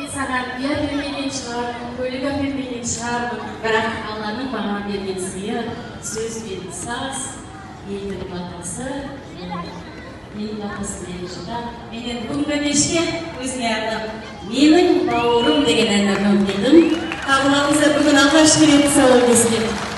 Мен саған ия бермеген шығармын, көлік әпермеген шығармын, бірақ Алланың маған берген сыйы, сөз бен саз, елдің батасы, менің батасы деген жылда, менен бүгінгі кешке өзіне арнап, менің бауырым деген әнді орындадым. Қабыл алыңыздар, бүгін алғашқы рет тұсауы кесіледі.